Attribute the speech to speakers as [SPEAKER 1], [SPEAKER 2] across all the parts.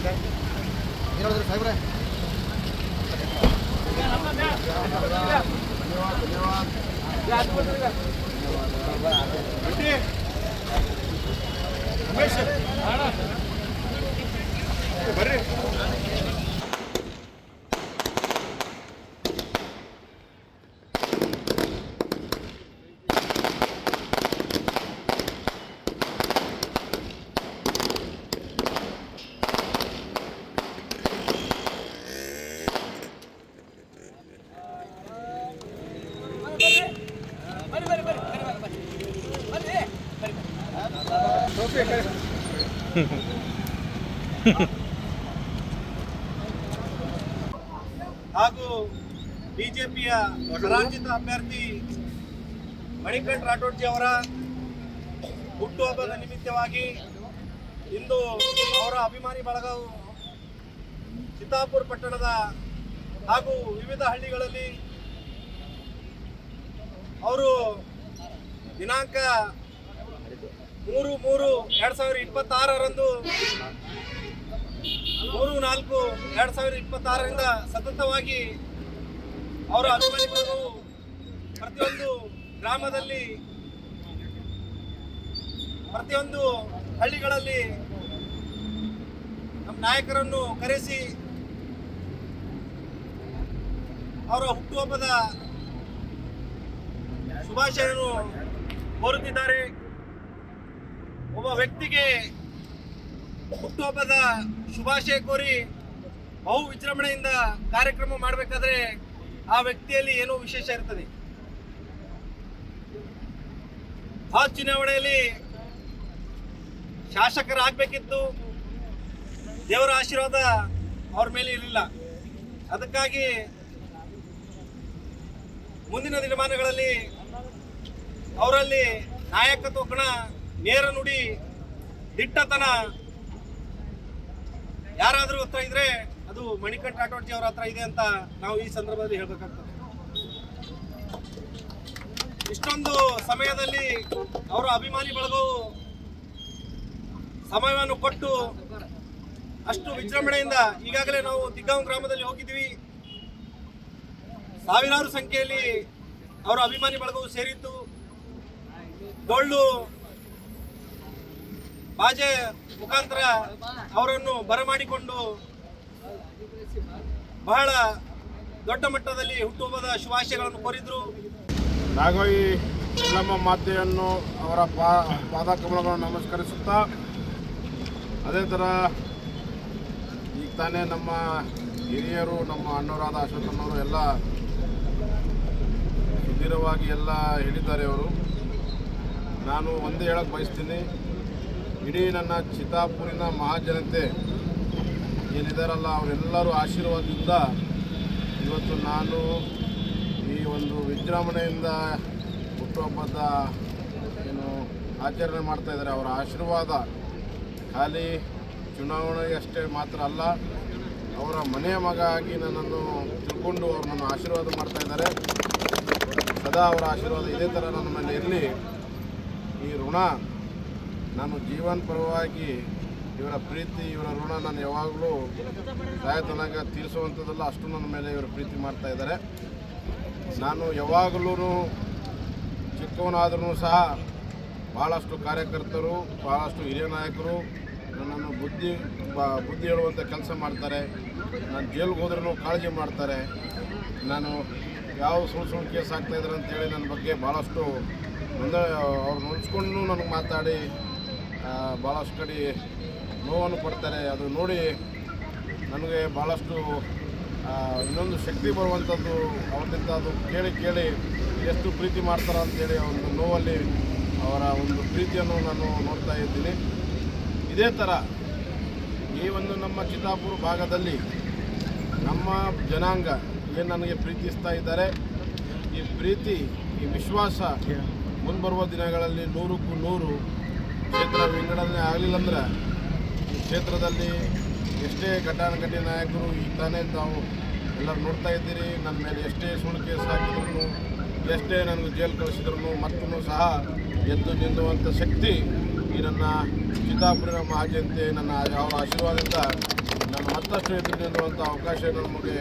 [SPEAKER 1] ಸಾಹೇಬ್ರೆ ಬರ್ರಿ. ಹಾಗೂ ಬಿಜೆಪಿಯ ಪರಾಜಿತ ಅಭ್ಯರ್ಥಿ ಮಣಿಕಂಠ ರಾಠೋಡ್ಜಿ ಅವರ ಹುಟ್ಟುಹಬ್ಬದ ನಿಮಿತ್ತವಾಗಿ ಇಂದು ಅವರ ಅಭಿಮಾನಿ ಬಳಗವು ಚಿತ್ತಾಪುರ ಪಟ್ಟಣದ ಹಾಗೂ ವಿವಿಧ ಹಳ್ಳಿಗಳಲ್ಲಿ ಅವರು ದಿನಾಂಕ 3/3/2026ರಂದು 3/4/2026ರಿಂದ ಸತತವಾಗಿ ಅವರ ಅಭಿಮಾನಿ ಬಳಗವು ಪ್ರತಿಯೊಂದು ಗ್ರಾಮದಲ್ಲಿ ಪ್ರತಿಯೊಂದು ಹಳ್ಳಿಗಳಲ್ಲಿ ನಮ್ಮ ನಾಯಕರನ್ನು ಕರೆಸಿ ಅವರ ಹುಟ್ಟುಹಬ್ಬದ ಶುಭಾಶಯವನ್ನು ಕೋರುತ್ತಿದ್ದಾರೆ. ಒಬ್ಬ ವ್ಯಕ್ತಿಗೆ ಹುಟ್ಟುಹಬ್ಬದ ಶುಭಾಶಯ ಕೋರಿ ಬಹು ವಿಜೃಂಭಣೆಯಿಂದ ಕಾರ್ಯಕ್ರಮ ಮಾಡಬೇಕಾದ್ರೆ ಆ ವ್ಯಕ್ತಿಯಲ್ಲಿ ಏನೋ ವಿಶೇಷ ಇರ್ತದೆ. ಆ ಚುನಾವಣೆಯಲ್ಲಿ ಶಾಸಕರಾಗಬೇಕಿತ್ತು, ದೇವರ ಆಶೀರ್ವಾದ ಅವ್ರ ಮೇಲೆ ಇರಲಿಲ್ಲ. ಅದಕ್ಕಾಗಿ ಮುಂದಿನ ದಿನಮಾನಗಳಲ್ಲಿ ಅವರಲ್ಲಿ ನಾಯಕತ್ವ ಗುಣ, ನೇರ ನುಡಿ, ದಿಟ್ಟತನ ಯಾರಾದರೂ ಹತ್ರ ಇದ್ರೆ ಅದು ಮಣಿಕಂಠ ರಾಠೋಡ್ಜಿ ಅವರ ಹತ್ರ ಇದೆ ಅಂತ ನಾವು ಈ ಸಂದರ್ಭದಲ್ಲಿ ಹೇಳಬೇಕಾಗ್ತದೆ. ಇಷ್ಟೊಂದು ಸಮಯದಲ್ಲಿ ಅವರ ಅಭಿಮಾನಿ ಬಳಗವು ಸಮಯವನ್ನು ಕೊಟ್ಟು ಅಷ್ಟು ವಿಜೃಂಭಣೆಯಿಂದ ಈಗಾಗಲೇ ನಾವು ದಿಗ್ಗಾಂವ್ ಗ್ರಾಮದಲ್ಲಿ ಹೋಗಿದ್ವಿ. ಸಾವಿರಾರು ಸಂಖ್ಯೆಯಲ್ಲಿ ಅವರ ಅಭಿಮಾನಿ ಬಳಗವು ಸೇರಿತ್ತು. ಡೊಳ್ಳು ಬಾಜೆ ಮುಖಾಂತರ ಅವರನ್ನು ಬರಮಾಡಿಕೊಂಡು ಬಹಳ ದೊಡ್ಡ ಮಟ್ಟದಲ್ಲಿ ಹುಟ್ಟುಹಬ್ಬದ ಶುಭಾಶಯಗಳನ್ನು ಕೋರಿದ್ರು.
[SPEAKER 2] ನಾಗೋಯಿ ಇಲ್ಲಮ್ಮ ಮಾತೆಯನ್ನು ಅವರ ಪಾದಕಮಲಗಳನ್ನು ನಮಸ್ಕರಿಸುತ್ತಾ, ಅದೇ ಥರ ಈಗ ತಾನೇ ನಮ್ಮ ಹಿರಿಯರು, ನಮ್ಮ ಅಣ್ಣವರಾದ ಅಶ್ವತ್ಥನವರು ಎಲ್ಲ ಸುದೀರ್ಘವಾಗಿ ಎಲ್ಲ ಹೇಳಿದ್ದಾರೆ. ಅವರು ನಾನು ಒಂದೇ ಹೇಳಕ್ಕೆ ಬಯಸ್ತೀನಿ, ಇಡೀ ನನ್ನ ಚಿತ್ತಾಪುರಿನ ಮಹಾಜನತೆ ಏನಿದಾರಲ್ಲ ಅವರೆಲ್ಲರೂ ಆಶೀರ್ವಾದದಿಂದ ಇವತ್ತು ನಾನು ಈ ಒಂದು ವಿಜೃಂಭಣೆಯಿಂದ ಹುಟ್ಟುಹಬ್ಬದ ಏನು ಆಚರಣೆ ಮಾಡ್ತಾಯಿದ್ದಾರೆ. ಅವರ ಆಶೀರ್ವಾದ ಖಾಲಿ ಚುನಾವಣೆಗೆ ಅಷ್ಟೇ ಮಾತ್ರ ಅಲ್ಲ, ಅವರ ಮನೆಯ ಮಗ ಆಗಿ ನನ್ನನ್ನು ತಿಳ್ಕೊಂಡು ಅವರು ನನ್ನ ಆಶೀರ್ವಾದ ಮಾಡ್ತಾಯಿದ್ದಾರೆ. ಸದಾ ಅವರ ಆಶೀರ್ವಾದ ಇದೇ ಥರ ನನ್ನ ಮೇಲೆ ಇರಲಿ. ಈ ಋಣ ನಾನು ಜೀವನ ಪರವಾಗಿ ಇವರ ಪ್ರೀತಿ, ಇವರ ಋಣ ನಾನು ಯಾವಾಗಲೂ ಸಾಯತನಾಗ ತೀರಿಸುವಂಥದ್ದಲ್ಲ, ಅಷ್ಟು ನನ್ನ ಮೇಲೆ ಇವರ ಪ್ರೀತಿ ಮಾಡ್ತಾಯಿದ್ದಾರೆ. ನಾನು ಯಾವಾಗಲೂ ಚಿಕ್ಕವನಾದ್ರೂ ಸಹ ಭಾಳಷ್ಟು ಕಾರ್ಯಕರ್ತರು, ಭಾಳಷ್ಟು ಹಿರಿಯ ನಾಯಕರು ನನ್ನನ್ನು ಬುದ್ಧಿ ಹೇಳುವಂಥ ಕೆಲಸ ಮಾಡ್ತಾರೆ. ನಾನು ಜೈಲಿಗೆ ಹೋದ್ರೂ ಕಾಳಜಿ ಮಾಡ್ತಾರೆ. ನಾನು ಯಾವ ಸುಳ್ಳು ಕೇಸ್ ಆಗ್ತಾಯಿದ್ದಾರೆ ಅಂತೇಳಿ ನನ್ನ ಬಗ್ಗೆ ಭಾಳಷ್ಟು ಅವ್ರು ನೆನೆಸ್ಕೊಂಡು ನನಗೆ ಮಾತಾಡಿ ಭಾಳಷ್ಟು ಕಡೆ ನೋವನ್ನು ಕೊಡ್ತಾರೆ. ಅದು ನೋಡಿ ನನಗೆ ಭಾಳಷ್ಟು ಇನ್ನೊಂದು ಶಕ್ತಿ ಬರುವಂಥದ್ದು ಅವ್ರದಿಂದ. ಅದು ಕೇಳಿ ಎಷ್ಟು ಪ್ರೀತಿ ಮಾಡ್ತಾರೆ ಅಂತೇಳಿ ಒಂದು ನೋವಲ್ಲಿ ಅವರ ಒಂದು ಪ್ರೀತಿಯನ್ನು ನಾನು ನೋಡ್ತಾ ಇದ್ದೀನಿ. ಇದೇ ಥರ ಈ ಒಂದು ನಮ್ಮ ಚಿತ್ತಾಪುರ ಭಾಗದಲ್ಲಿ ನಮ್ಮ ಜನಾಂಗ ಏನು ನನಗೆ ಪ್ರೀತಿಸ್ತಾ ಇದ್ದಾರೆ, ಈ ಪ್ರೀತಿ, ಈ ವಿಶ್ವಾಸ ಮುಂಬರುವ ದಿನಗಳಲ್ಲಿ 100ಕ್ಕೂ 100 ಕ್ಷೇತ್ರ ವಿಂಗಡಣೆ ಆಗಲಿಲ್ಲಂದ್ರೆ ಈ ಕ್ಷೇತ್ರದಲ್ಲಿ ಎಷ್ಟೇ ಘಟಾನುಘಟಿ ನಾಯಕರು ಈಗ ತಾನೇ ತಾವು ಎಲ್ಲರೂ ನೋಡ್ತಾ ಇದ್ದೀರಿ. ನನ್ನ ಮೇಲೆ ಎಷ್ಟೇ ಸುಳ್ಳು ಕೇಸ್ ಹಾಕಿದ್ರು, ಎಷ್ಟೇ ನನಗೆ ಜೈಲು ಕಳಿಸಿದ್ರು ಮತ್ತೂ ಸಹ ಎದ್ದು ನಿಲ್ಲುವಂಥ ಶಕ್ತಿ ಈ ನನ್ನ ಚಿತ್ತಾಪುರಿನ ಮಹಾಜನತೆ ನನ್ನ ಅವರ ಆಶೀರ್ವಾದದಿಂದ ನಾನು ಮತ್ತಷ್ಟು ಎದುರು ನಿಲ್ಲುವಂಥ ಅವಕಾಶ ನಮಗೆ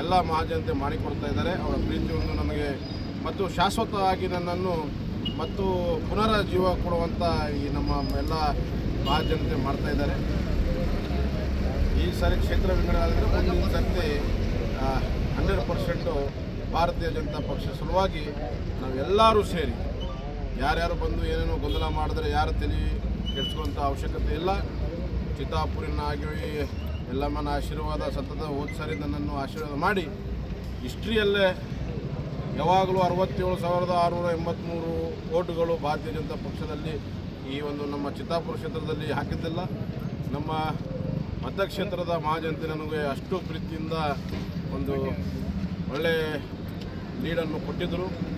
[SPEAKER 2] ಎಲ್ಲ ಮಹಾಜನತೆ ಮಾಡಿಕೊಡ್ತಾ ಇದ್ದಾರೆ. ಅವರ ಪ್ರೀತಿಯನ್ನು ನನಗೆ ಮತ್ತು ಶಾಶ್ವತವಾಗಿ ನನ್ನನ್ನು ಮತ್ತು ಪುನರುಜ್ಜೀವ ಕೊಡುವಂಥ ಈ ನಮ್ಮ ಎಲ್ಲ ಮಹಾಜನತೆ ಮಾಡ್ತಾ ಇದ್ದಾರೆ. ಈ ಸಾರಿ ಕ್ಷೇತ್ರ ವಿಂಗಡಣೆ ಆದರೆ ಮುಂದಿನ ಸರ್ತಿ 100% ಭಾರತೀಯ ಜನತಾ ಪಕ್ಷ ಸಲುವಾಗಿ ನಾವೆಲ್ಲರೂ ಸೇರಿ ಯಾರ್ಯಾರು ಬಂದು ಏನೇನೋ ಗೊಂದಲ ಮಾಡಿದ್ರೆ ಯಾರು ತಲೆ ಕೆಡಿಸ್ಕೊಳ್ಳೋಂಥ ಅವಶ್ಯಕತೆ ಇಲ್ಲ. ಚಿತ್ತಾಪುರಿನ ಆಗಿ ಎಲ್ಲಮ್ಮನ ಆಶೀರ್ವಾದ ಸತತ ಹೋದ ಸಾರಿ ನನ್ನನ್ನು ಆಶೀರ್ವಾದ ಮಾಡಿ ಹಿಸ್ಟ್ರಿಯಲ್ಲೇ ಯಾವಾಗಲೂ 67,683 ವೋಟುಗಳು ಭಾರತೀಯ ಜನತಾ ಪಕ್ಷದಲ್ಲಿ ಈ ಒಂದು ನಮ್ಮ ಚಿತ್ತಾಪುರ ಕ್ಷೇತ್ರದಲ್ಲಿ ಹಾಕಿದ್ದಿಲ್ಲ. ನಮ್ಮ ಮತಕ್ಷೇತ್ರದ ಮಹಾಜನತೆ ನನಗೆ ಅಷ್ಟು ಪ್ರೀತಿಯಿಂದ ಒಂದು ಒಳ್ಳೆಯ ಲೀಡನ್ನು ಕೊಟ್ಟಿದ್ದರು.